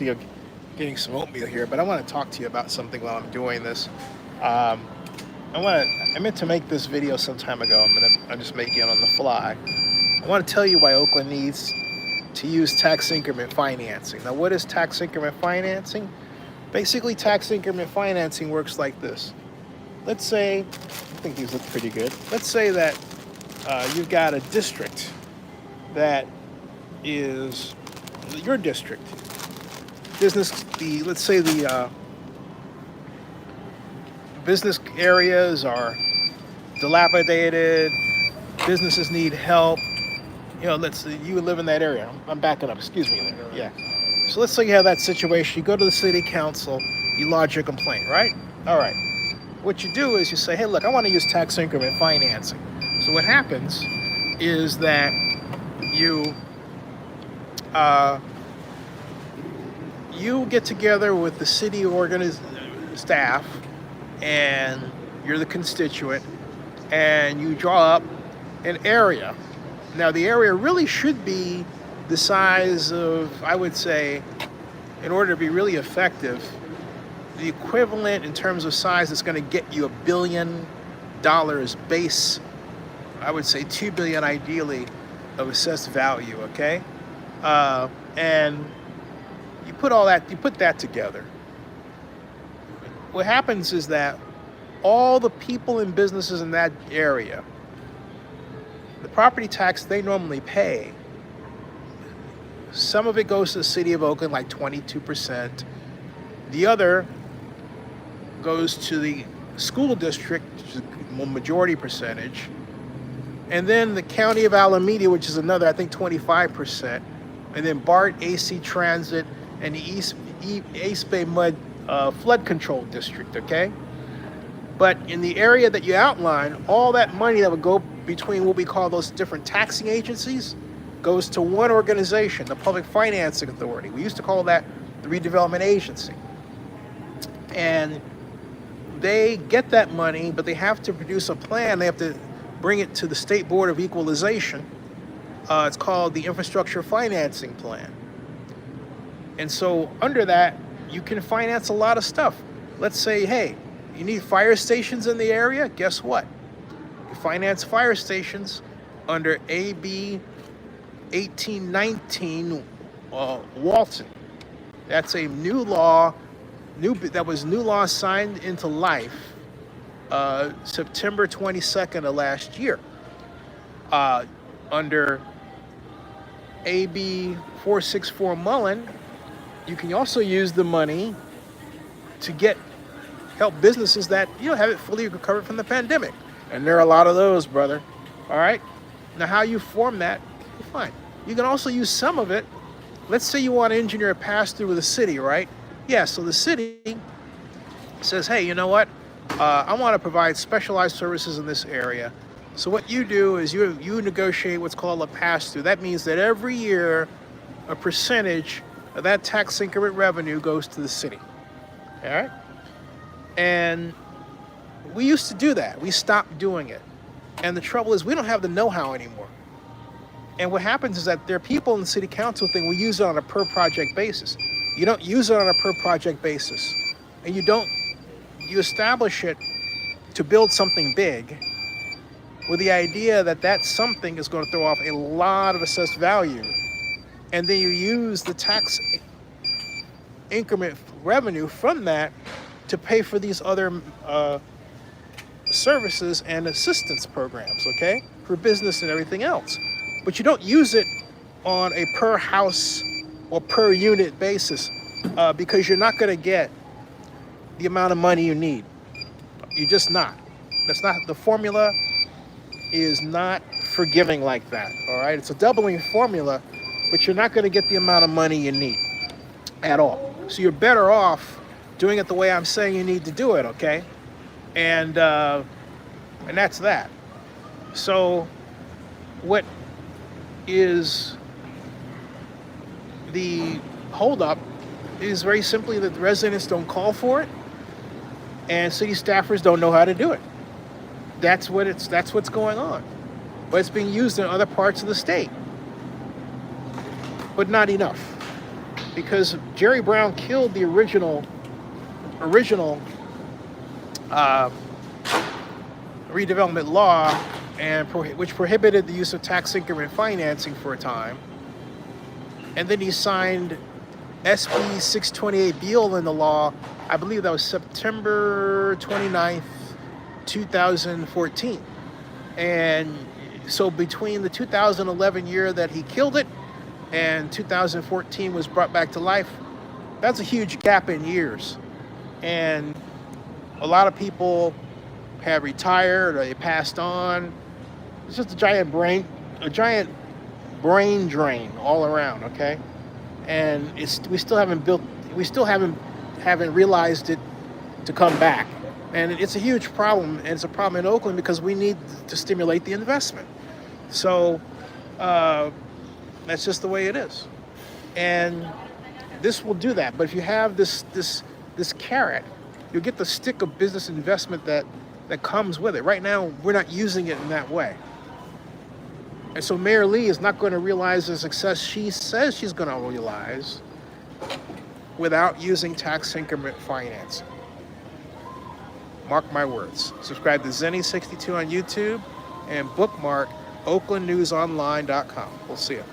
of getting some oatmeal here, but I want to talk to you about something while I'm doing this. Um, I meant to make this video some time ago. I'm just making it on the fly. I want to tell you why Oakland needs to use tax increment financing. Now, what is tax increment financing? Basically, tax increment financing works like this. Let's say, I think these look pretty good. Let's say that you've got a district that is your district. Let's say the business areas are dilapidated, businesses need help. Let's say you live in that area. I'm backing up, excuse me there. Yeah. So let's say you have that situation. You go to the city council, you lodge your complaint, right? All right. What you do is you say, hey, look, I want to use tax increment financing. So what happens is that you you get together with the city staff, and you're the constituent, and you draw up an area. Now, the area really should be the size of, I would say, in order to be really effective, the equivalent in terms of size that's going to get you $1 billion base, I would say 2 billion ideally, of assessed value, okay? And you put that together. What happens is that all the people and businesses in that area, the property tax they normally pay, some of it goes to the city of Oakland, like 22%. The other goes to the school district, which is a majority percentage. And then the county of Alameda, which is another, I think, 25%. And then BART, AC Transit, and the East Bay Mud Flood Control District, okay? But in the area that you outline, all that money that would go between what we call those different taxing agencies goes to one organization, the Public Financing Authority. We used to call that the Redevelopment Agency. And they get that money, but they have to produce a plan. They have to bring it to the State Board of Equalization. It's called the Infrastructure Financing Plan. And so under that, you can finance a lot of stuff. Let's say, hey, you need fire stations in the area? Guess what? You finance fire stations under AB 1819 Walton. That's a new law signed into life September 22nd of last year. Under AB 464 Mullen, you can also use the money to help businesses that have it fully recovered from the pandemic. And there are a lot of those, brother. All right? Now, how you form that, fine. You can also use some of it. Let's say you want to engineer a pass-through with the city, right? Yeah, so the city says, hey, you know what? I want to provide specialized services in this area. So what you do is you negotiate what's called a pass-through. That means that every year, a percentage of that tax increment revenue goes to the city. All right? And we used to do that. We stopped doing it. And the trouble is we don't have the know-how anymore. And what happens is that there are people in the city council think we use it on a per project basis. You don't use it on a per project basis. And you establish it to build something big with the idea that that something is going to throw off a lot of assessed value. And then you use the tax increment revenue from that to pay for these other services and assistance programs, okay? For business and everything else. But you don't use it on a per house or per unit basis because you're not going to get the amount of money you need. You're just not. The formula is not forgiving like that, all right? It's a doubling formula, but you're not going to get the amount of money you need at all. So you're better off doing it the way I'm saying you need to do it, okay? And that's that. So what is the holdup is very simply that the residents don't call for it and city staffers don't know how to do it. That's what's going on. But it's being used in other parts of the state, but not enough. because Jerry Brown killed the original uh, redevelopment law, and which prohibited the use of tax increment financing for a time. And then he signed SB 628 Beal in the law. I believe that was September 29th, 2014. And so between the 2011 year that he killed it and 2014 was brought back to life, that's a huge gap in years. And a lot of people have retired or they passed on. It's just a giant brain drain all around, okay? And we still haven't realized it to come back. And it's a huge problem, and it's a problem in Oakland because we need to stimulate the investment. So that's just the way it is. And this will do that. But if you have this carrot, you'll get the stick of business investment that comes with it. Right now, we're not using it in that way. And so Mayor Lee is not going to realize the success she says she's going to realize without using tax increment financing. Mark my words. Subscribe to Zenny62 on YouTube and bookmark oaklandnewsonline.com. We'll see you.